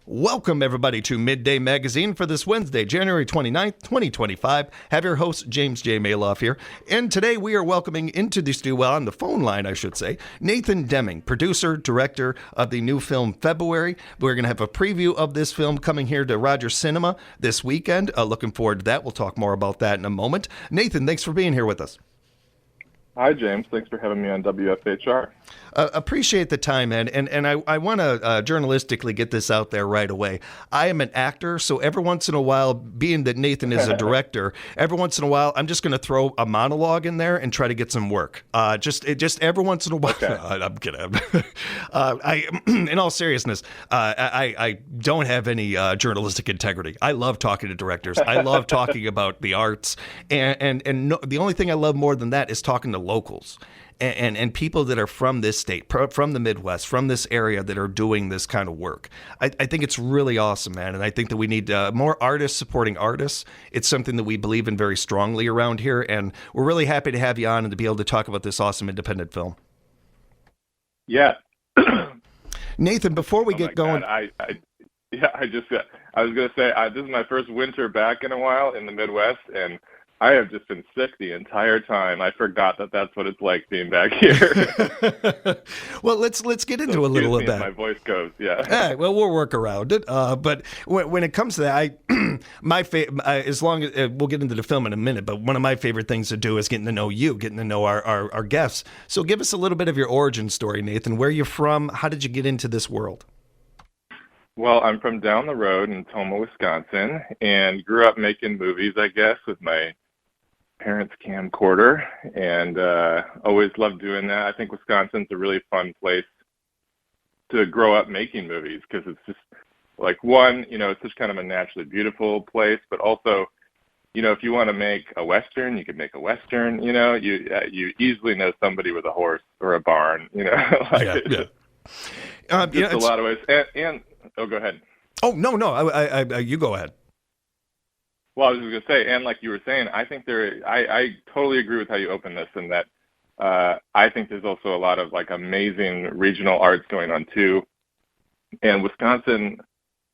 Welcome, everybody, to Midday Magazine for this Wednesday, January 29th, 2025. Have your host, James J. Malouf here. And today we are welcoming into the studio, well, on the phone line, I should say, Nathan Deming, producer, director of the new film February. We're going to have a preview of this film coming here to Rogers Cinema this weekend. Looking forward to that. We'll talk more about that in a moment. Nathan, thanks for being here with us. Hi, James. Thanks for having me on WFHR. Appreciate the time, man. And I want to journalistically get this out there right away. I am an actor, so every once in a while, being that Nathan is a director, every once in a while, I'm just going to throw a monologue in there and try to get some work. Just every once in a while. Okay. I'm kidding. In all seriousness, I don't have any journalistic integrity. I love talking to directors. I love talking about the arts. And no, the only thing I love more than that is talking to locals and people that are from this state, from the Midwest, from this area that are doing this kind of work. I think it's really awesome, man. And I think that we need more artists supporting artists. It's something that we believe in very strongly around here. And we're really happy to have you on and to be able to talk about this awesome independent film. Yeah. Nathan, before we get going. I was going to say, this is my first winter back in a while in the Midwest, and I have just been sick the entire time. I forgot that that's what it's like being back here. Well, let's get into a little of that. My voice goes, yeah. All right, well, we'll work around it. But when it comes to that, as long as we'll get into the film in a minute, but one of my favorite things to do is getting to know you, getting to know our guests. So give us a little bit of your origin story, Nathan. Where are you from? How did you get into this world? Well, I'm from down the road in Toma, Wisconsin, and grew up making movies, I guess, with my parents' camcorder, and always loved doing that. I think Wisconsin's a really fun place to grow up making movies because it's just like it's just kind of a naturally beautiful place, but also, if you want to make a Western, you can make a Western. You easily know somebody with a horse or a barn. Yeah. Just a lot of ways. And oh, go ahead. Oh no, you go ahead. Well, I was just going to say, and like you were saying, I think I totally agree with how you open this, in that I think there's also a lot of like amazing regional arts going on too. And Wisconsin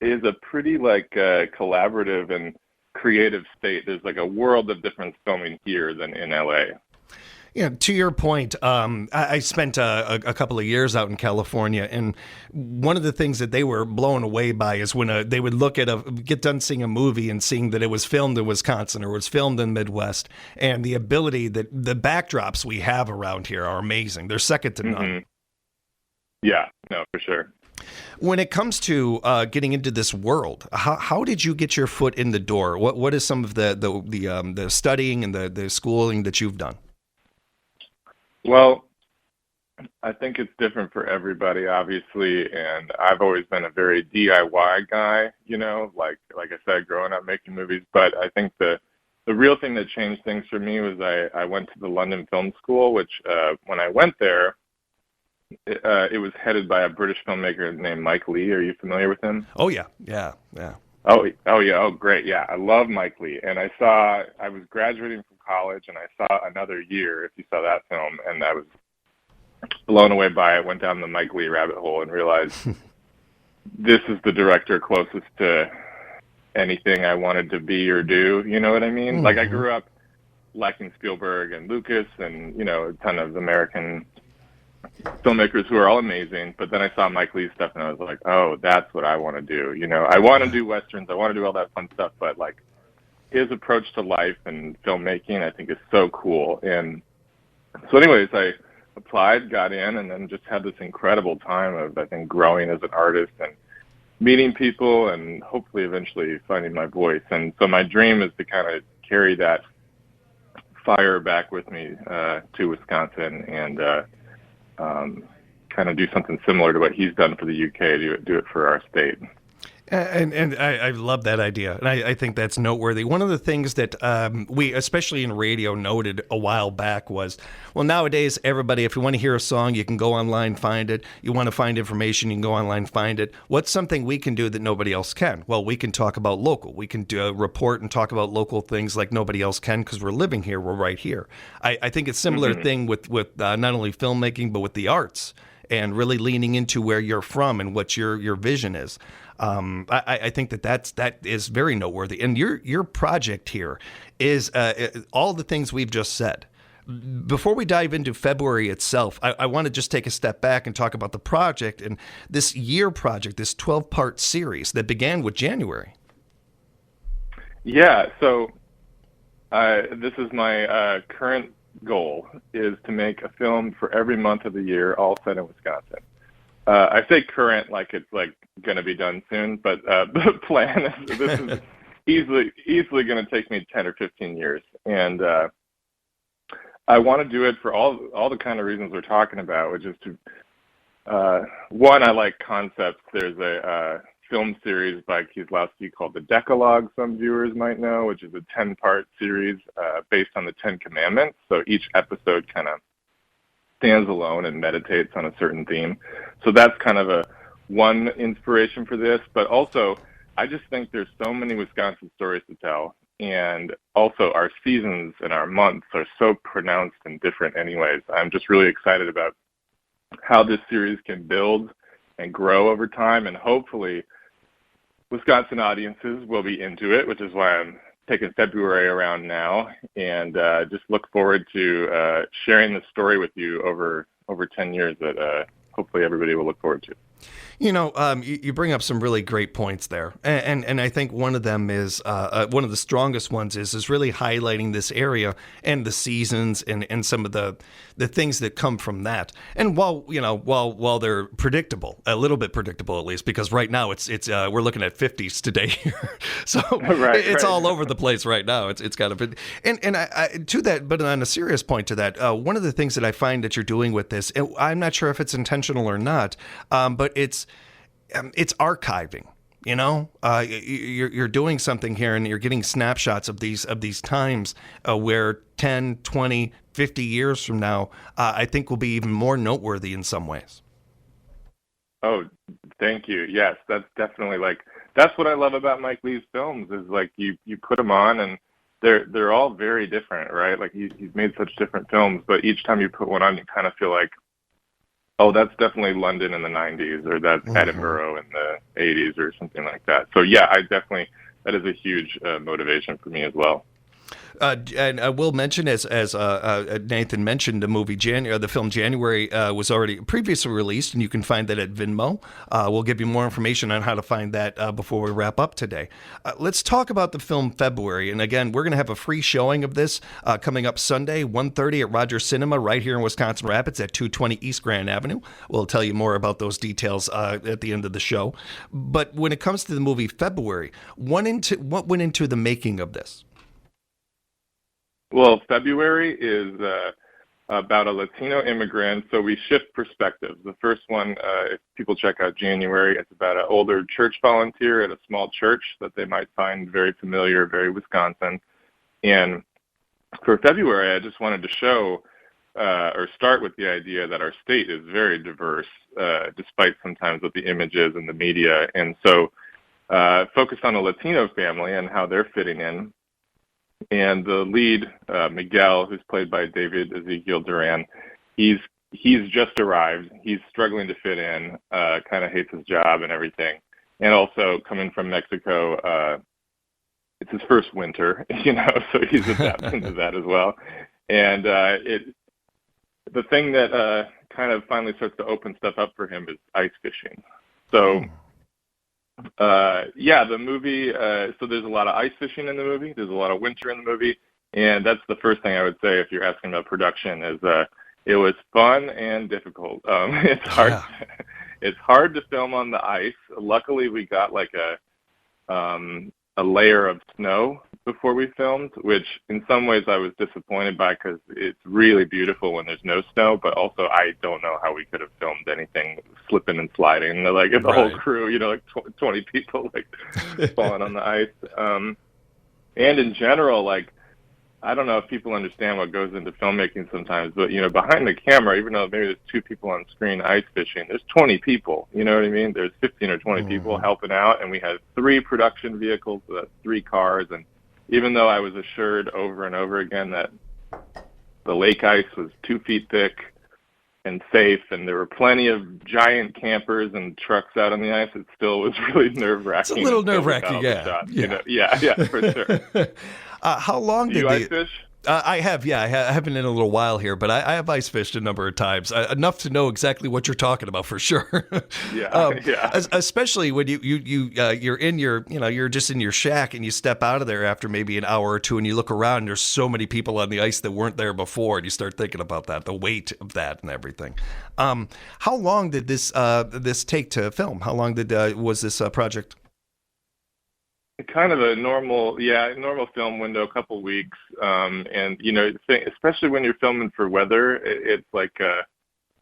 is a pretty collaborative and creative state. There's like a world of difference filming here than in LA. Yeah, to your point, I spent a couple of years out in California, and one of the things that they were blown away by is when they would get done seeing a movie and seeing that it was filmed in Wisconsin or was filmed in the Midwest, and the ability that the backdrops we have around here are amazing. They're second to none. Mm-hmm. Yeah, no, for sure. When it comes to getting into this world, how did you get your foot in the door? What is some of the studying and the schooling that you've done? Well, I think it's different for everybody, obviously, and I've always been a very DIY guy, like I said, growing up making movies. But I think the real thing that changed things for me was I went to the London Film School, which when I went there, it was headed by a British filmmaker named Mike Leigh. Are you familiar with him? Oh, yeah. Oh, yeah. Oh, great. Yeah, I love Mike Leigh. And I was graduating from college, and I saw Another Year, if you saw that film, and I was blown away by it. Went down the Mike Leigh rabbit hole and realized this is the director closest to anything I wanted to be or do. You know what I mean? Mm-hmm. Like, I grew up liking Spielberg and Lucas and, a ton of American filmmakers who are all amazing, but then I saw Mike Leigh's stuff and I was like, oh, that's what I want to do. I want to do Westerns, I want to do all that fun stuff, but like his approach to life and filmmaking I think is so cool. And so anyways, I applied, got in, and then just had this incredible time of, I think, growing as an artist and meeting people and hopefully eventually finding my voice. And so my dream is to kind of carry that fire back with me to Wisconsin and kind of do something similar to what he's done for the UK, do it for our state. And I love that idea, and I think that's noteworthy. One of the things that we, especially in radio, noted a while back was, well, nowadays, everybody, if you want to hear a song, you can go online, find it. You want to find information, you can go online, find it. What's something we can do that nobody else can? Well, we can talk about local. We can do a report and talk about local things like nobody else can because we're living here. We're right here. I think it's a similar thing with not only filmmaking, but with the arts. and really leaning into where you're from and what your vision is. I think that is very noteworthy. And your project here is all the things we've just said. Before we dive into February itself, I want to just take a step back and talk about the project and this year project, this 12-part series that began with January. Yeah, so this is my current goal, is to make a film for every month of the year, all set in Wisconsin. I say current like it's like going to be done soon, but the plan is this is easily going to take me 10 or 15 years. And I want to do it for all the kind of reasons we're talking about, which is to, one, I like concepts. There's a film series by Kieslowski called The Decalogue, some viewers might know, which is a 10-part series based on the 10 Commandments. So each episode kind of stands alone and meditates on a certain theme. So that's kind of one inspiration for this. But also, I just think there's so many Wisconsin stories to tell. And also our seasons and our months are so pronounced and different anyways. I'm just really excited about how this series can build and grow over time. And hopefully Wisconsin audiences will be into it, which is why I'm taking February around now, and just look forward to sharing the story with you over 10 years that hopefully everybody will look forward to. You know, you bring up some really great points there, and I think one of them is one of the strongest ones is really highlighting this area and the seasons and some of the things that come from that. And while they're predictable, a little bit predictable at least, because right now it's we're looking at 50s today here, so it's all over the place right now. It's kind of and I to that, but on a serious point to that, one of the things that I find that you're doing with this, I'm not sure if it's intentional or not, but it's archiving. You know, you're doing something here, and you're getting snapshots of these times where 10, 20, 50 years from now, I think will be even more noteworthy in some ways. Oh, thank you. Yes, that's definitely that's what I love about Mike Leigh's films is you put them on and they're all very different, right? Like he's made such different films, but each time you put one on, you kind of feel like, oh, that's definitely London in the 90s, or that's Edinburgh in the 80s, or something like that. So yeah, that is a huge motivation for me as well. And I will mention, as Nathan mentioned, the film January was already previously released, and you can find that at Venmo. We'll give you more information on how to find that before we wrap up today. Let's talk about the film February. And again, we're going to have a free showing of this coming up Sunday, 1:30 at Rogers Cinema, right here in Wisconsin Rapids at 220 East Grand Avenue. We'll tell you more about those details at the end of the show. But when it comes to the movie February, what went into the making of this? Well, February is about a Latino immigrant, so we shift perspectives. The first one, if people check out January, it's about an older church volunteer at a small church that they might find very familiar, very Wisconsin. And for February, I just wanted to show or start with the idea that our state is very diverse, despite sometimes with the images and the media. And so focused on a Latino family and how they're fitting in. And the lead, Miguel, who's played by David Ezekiel Duran, he's just arrived. He's struggling to fit in, kind of hates his job and everything. And also coming from Mexico, it's his first winter, so he's adapting to that as well. And the thing that kind of finally starts to open stuff up for him is ice fishing. So the movie, so there's a lot of ice fishing in the movie. There's a lot of winter in the movie. And that's the first thing I would say if you're asking about production is it was fun and difficult. It's hard. Yeah. It's hard to film on the ice. Luckily, we got a layer of snow before we filmed, which in some ways I was disappointed by because it's really beautiful when there's no snow, but also I don't know how we could have filmed anything slipping and sliding. If the whole crew, 20 people falling on the ice. And in general, I don't know if people understand what goes into filmmaking sometimes, but, behind the camera, even though maybe there's 2 people on screen ice fishing, there's 20 people, you know what I mean? There's 15 or 20 people helping out, and we had 3 production vehicles, so that's 3 cars, and even though I was assured over and over again that the lake ice was 2 feet thick, and safe, and there were plenty of giant campers and trucks out on the ice. It still was really nerve-wracking. It's a little nerve-wracking, yeah. You know? Yeah, for sure. How long Do did you ice fish? I have, yeah. I haven't in a little while here, but I have ice fished a number of times, enough to know exactly what you're talking about for sure. Yeah. Especially when you're in your, you're just in your shack and you step out of there after maybe an hour or two and you look around and there's so many people on the ice that weren't there before and you start thinking about that, the weight of that and everything. How long did this take to film? How long was this project? Kind of a normal film window, a couple weeks, and especially when you're filming for weather, it's like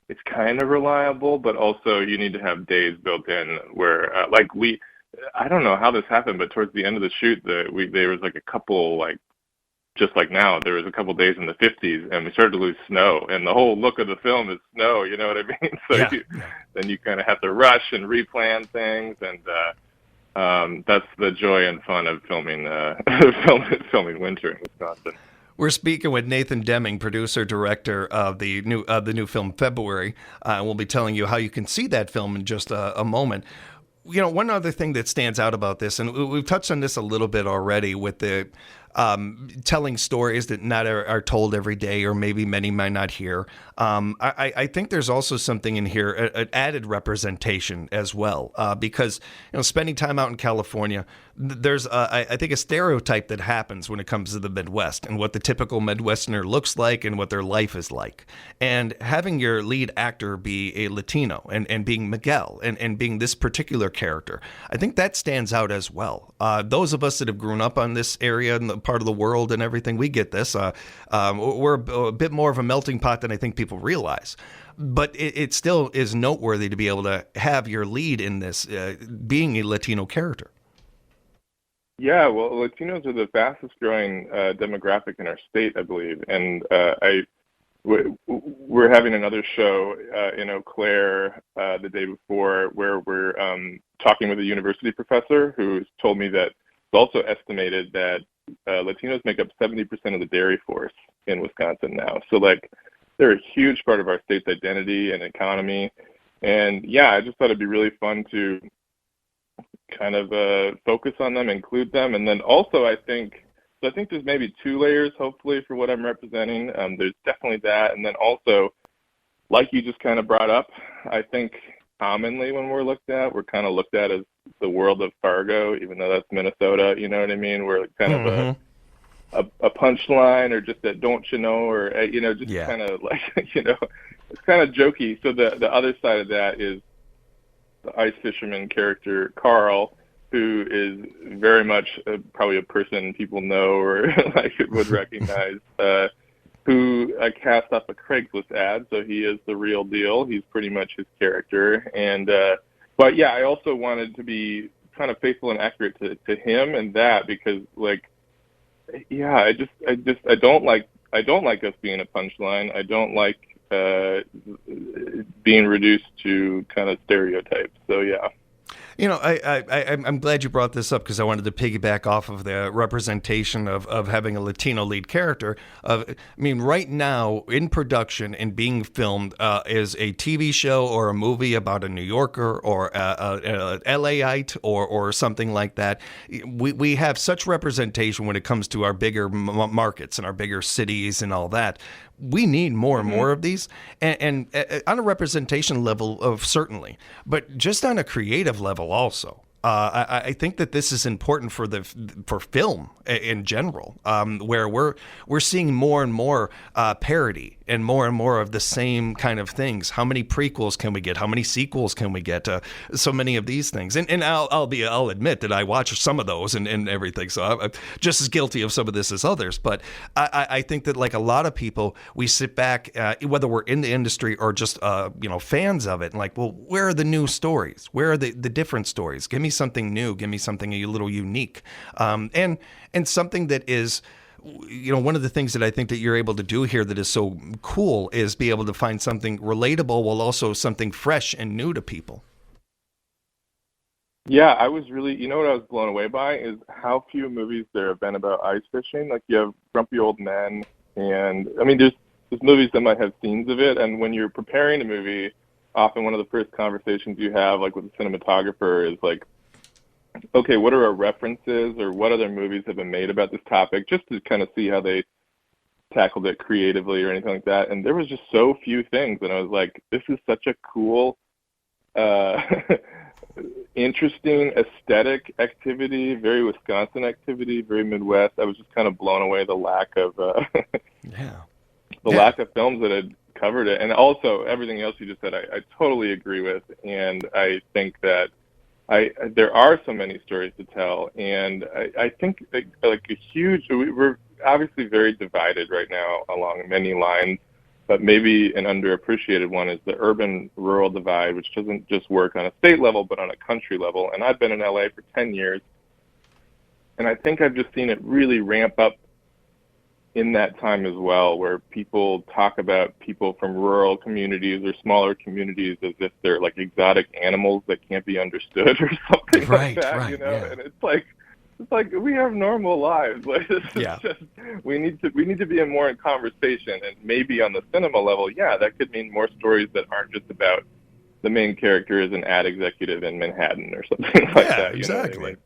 it's kind of reliable, but also you need to have days built in where I don't know how this happened, but towards the end of the shoot, there was like a couple, like just like now, there was a couple days in the 50s, and we started to lose snow, and the whole look of the film is snow. You know what I mean? So then you kind of have to rush and replan things, and that's the joy and fun of filming winter in Wisconsin. We're speaking with Nathan Deming, producer director of the new film February. We'll be telling you how you can see that film in just a moment. One other thing that stands out about this, and we've touched on this a little bit already, with the telling stories that not are told every day, or maybe many might not hear. I think there's also something in here, an added representation as well, because spending time out in California, there's I think a stereotype that happens when it comes to the Midwest and what the typical Midwesterner looks like and what their life is like. And having your lead actor be a Latino and being Miguel and being this particular character, I think that stands out as well. Those of us that have grown up on this area and the part of the world and everything, we get this. We're a bit more of a melting pot than I think people realize. But it still is noteworthy to be able to have your lead in this being a Latino character. Yeah, well, Latinos are the fastest growing demographic in our state, I believe. And we're having another show in Eau Claire the day before, where we're talking with a university professor who's told me that it's also estimated that Latinos make up 70% of the dairy force in Wisconsin now. So, they're a huge part of our state's identity and economy. And, I just thought it'd be really fun to kind of focus on them, include them. And then also I think there's maybe two layers, hopefully, for what I'm representing. There's definitely that. And then also, like you just kind of brought up, I think commonly when we're kind of looked at as the world of Fargo, even though that's Minnesota, you know what I mean? We're kind of a punchline, or just a don't you know, or, kind of like, it's kind of jokey. So the other side of that is the ice fisherman character, Carl, who is very much probably a person people know or would recognize, who I cast off a Craigslist ad, so he is the real deal. He's pretty much his character. And but I also wanted to be kind of faithful and accurate to him and that, because I don't like us being a punchline. I don't like being reduced to kind of stereotypes. So I'm glad you brought this up, because I wanted to piggyback off of the representation of having a Latino lead character. Right now in production and being filmed is a TV show or a movie about a New Yorker or a LAite or something like that. We have such representation when it comes to our bigger markets and our bigger cities and all that. We need more and more of these, and on a representation level, certainly, but just on a creative level also. I think that this is important for film in general, where we're seeing more and more parody and more of the same kind of things. How many prequels can we get? How many sequels can we get? So many of these things, and I'll admit that I watch some of those and everything. So I'm just as guilty of some of this as others. But I think that, like a lot of people, we sit back, whether we're in the industry or just fans of it, and well, where are the new stories? Where are the different stories? Give me something new. Give me something a little unique, and something that is, one of the things that I think that you're able to do here that is so cool is be able to find something relatable while also something fresh and new to people. Yeah, I was really, what I was blown away by is how few movies there have been about ice fishing. You have Grumpy Old Men, and there's movies that might have scenes of it, and when you're preparing a movie, often one of the first conversations you have, like with a cinematographer, is like, okay, what are our references, or what other movies have been made about this topic, just to kind of see how they tackled it creatively or anything like that. And there was just so few things, and I was like, this is such a cool, interesting aesthetic activity, very Wisconsin activity, very Midwest. I was just kind of blown away the lack of lack of films that had covered it, and also everything else you just said. I totally agree with, and I think that there are so many stories to tell, and I think like a huge. We're obviously very divided right now along many lines, but maybe an underappreciated one is the urban-rural divide, which doesn't just work on a state level, but on a country level. And I've been in LA for 10 years, and I think I've just seen it really ramp up in that time as well, where people talk about people from rural communities or smaller communities as if they're like exotic animals that can't be understood or something like that, you know? Yeah. And it's like we have normal lives. Like this is just we need to be more in conversation, and maybe on the cinema level, that could mean more stories that aren't just about the main character is an ad executive in Manhattan or something like that. You Exactly. know what I mean?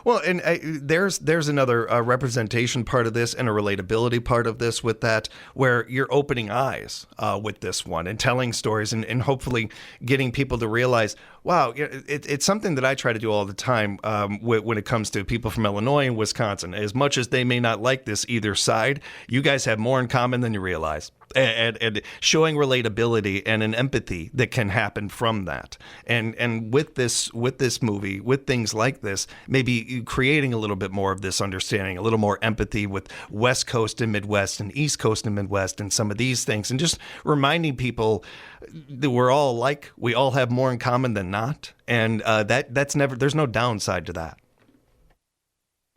Well, and there's another representation part of this and a relatability part of this with that, where you're opening eyes with this one and telling stories and hopefully getting people to realize, wow, it's something that I try to do all the time when it comes to people from Illinois and Wisconsin. As much as they may not like this either side, you guys have more in common than you realize. And showing relatability and an empathy that can happen from that, and with this movie, with things like this, maybe creating a little bit more of this understanding, a little more empathy with West Coast and Midwest and East Coast and Midwest, and some of these things, and just reminding people that we're all alike, we all have more in common than not, and that's never. There's no downside to that.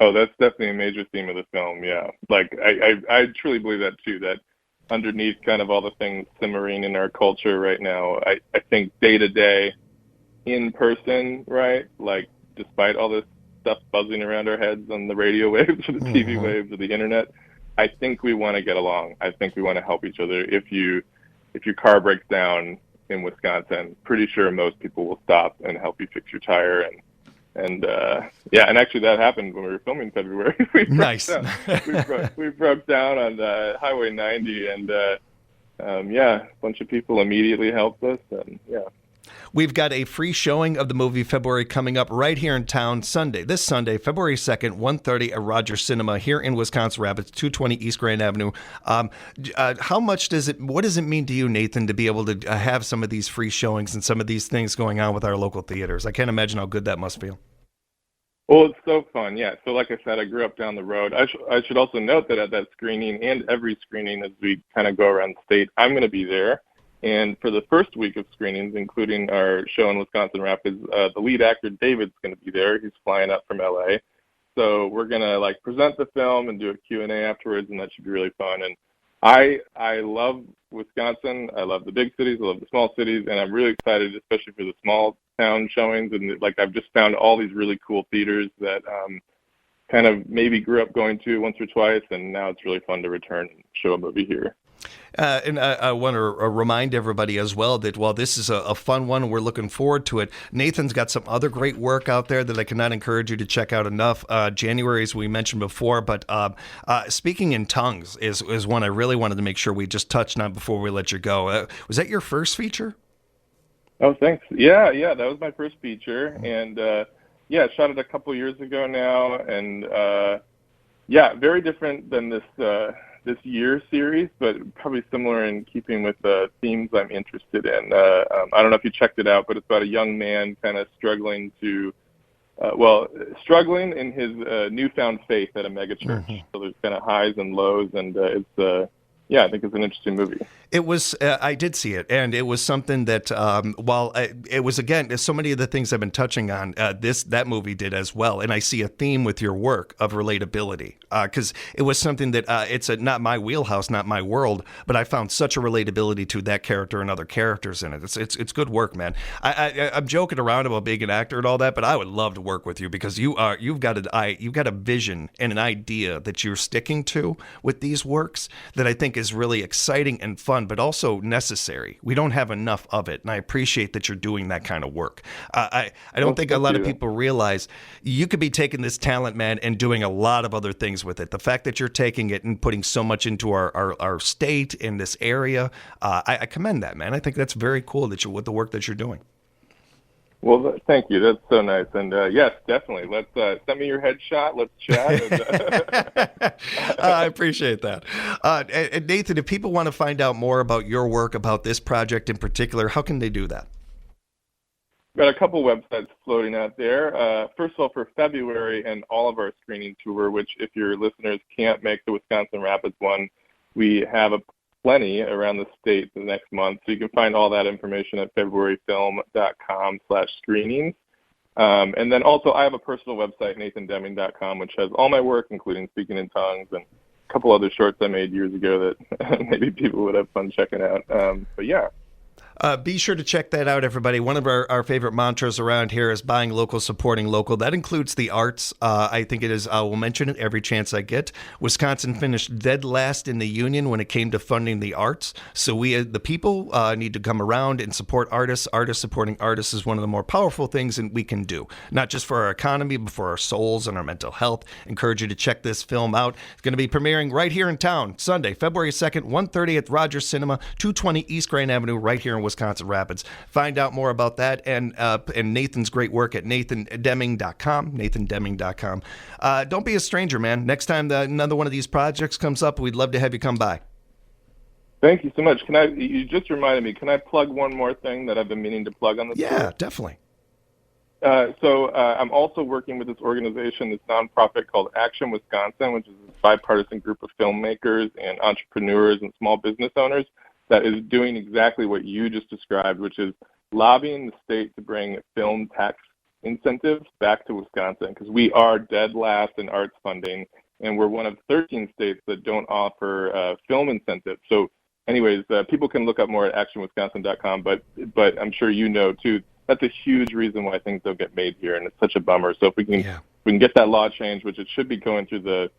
Oh, that's definitely a major theme of the film. Yeah, like I truly believe that too. That underneath kind of all the things simmering in our culture right now, I think day to day, in person, right? Like despite all this stuff buzzing around our heads on the radio waves or the TV waves or the internet, I think we want to get along. I think we want to help each other. If your car breaks down in Wisconsin, pretty sure most people will stop and help you fix your tire. And actually that happened when we were filming in February. Nice. we broke down on Highway 90, and a bunch of people immediately helped us, and We've got a free showing of the movie February coming up right here in town this Sunday, February 2nd, 1:30 at Rogers Cinema here in Wisconsin Rapids, 220 East Grand Avenue. What does it mean to you, Nathan, to be able to have some of these free showings and some of these things going on with our local theaters? I can't imagine how good that must feel. Well, it's so fun, yeah. So like I said, I grew up down the road. I should also note that at that screening and every screening as we kind of go around the state, I'm going to be there. And for the first week of screenings, including our show in Wisconsin Rapids, the lead actor, David's going to be there. He's flying up from LA. So we're going to present the film and do a Q&A afterwards, and that should be really fun. And I love Wisconsin. I love the big cities. I love the small cities. And I'm really excited, especially for the small town showings. And I've just found all these really cool theaters that kind of maybe grew up going to once or twice. And now it's really fun to return and show a movie here. And I want to remind everybody as well that while this is a fun one, we're looking forward to it, Nathan's got some other great work out there that I cannot encourage you to check out enough. January, as we mentioned before, but Speaking in Tongues is one I really wanted to make sure we just touched on before we let you go. Was that your first feature? Oh, thanks. Yeah, that was my first feature. And I shot it a couple years ago now. And very different than this year series, but probably similar in keeping with the themes I'm interested in. I don't know if you checked it out, but it's about a young man kind of struggling in his newfound faith at a megachurch. Mm-hmm. So there's kind of highs and lows, and I think it's an interesting movie. It was, I did see it, and it was something that, it was, again, so many of the things I've been touching on, that movie did as well, and I see a theme with your work of relatability, because it was something that, it's not my wheelhouse, not my world, but I found such a relatability to that character and other characters in it. It's good work, man. I'm joking around about being an actor and all that, but I would love to work with you, because you've got a vision and an idea that you're sticking to with these works that I think is really exciting and fun, but also necessary. We don't have enough of it, and I appreciate that you're doing that kind of work. I don't think a lot of people realize you could be taking this talent, man, and doing a lot of other things with it. The fact that you're taking it and putting so much into our state in this area, I commend that, man. I think that's very cool that with the work that you're doing. Well, thank you. That's so nice. And yes, definitely. Let's send me your headshot. Let's chat. I appreciate that. And Nathan, if people want to find out more about your work, about this project in particular, how can they do that? Got a couple websites floating out there. First of all, for February and all of our screening tour, which if your listeners can't make the Wisconsin Rapids one, we have plenty around the state the next month. So you can find all that information at februaryfilm.com/screenings. And then also I have a personal website, NathanDeming.com, which has all my work, including Speaking in Tongues and a couple other shorts I made years ago that maybe people would have fun checking out. But yeah. Be sure to check that out, everybody. One of our favorite mantras around here is buying local, supporting local. That includes the arts. I think it is, I will mention it every chance I get. Wisconsin finished dead last in the union when it came to funding the arts. So we, the people, need to come around and support artists. Artists supporting artists is one of the more powerful things that we can do, not just for our economy, but for our souls and our mental health. Encourage you to check this film out. It's going to be premiering right here in town, Sunday, February 2nd, 1:30 at Rogers Cinema, 220 East Grand Avenue, right here in Wisconsin Rapids. Find out more about that and Nathan's great work at NathanDeming.com, NathanDeming.com. Don't be a stranger, man. Next time another one of these projects comes up, we'd love to have you come by. Thank you so much. You just reminded me, can I plug one more thing that I've been meaning to plug on this? Yeah, tour? Definitely. So I'm also working with this organization, this nonprofit called Action Wisconsin, which is a bipartisan group of filmmakers and entrepreneurs and small business owners that is doing exactly what you just described, which is lobbying the state to bring film tax incentives back to Wisconsin, because we are dead last in arts funding, and we're one of 13 states that don't offer film incentives. So anyways, people can look up more at actionwisconsin.com, but I'm sure you know, too, that's a huge reason why things don't get made here, and it's such a bummer. So if we can get that law changed, which it should be going through the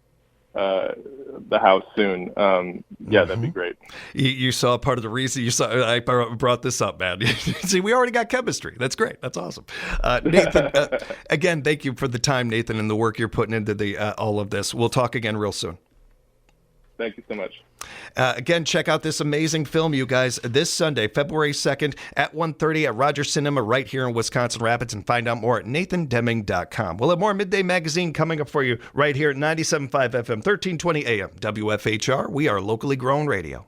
House soon. That'd be great. You saw part of the reason I brought this up, man. See, we already got chemistry. That's great. That's awesome. Nathan, again, thank you for the time, Nathan, and the work you're putting into all of this. We'll talk again real soon. Thank you so much. Again, check out this amazing film, you guys, this Sunday, February 2nd at 1:30 at Rogers Cinema right here in Wisconsin Rapids, and find out more at NathanDeming.com. We'll have more Midday Magazine coming up for you right here at 97.5 FM, 1320 AM, WFHR. We are locally grown radio.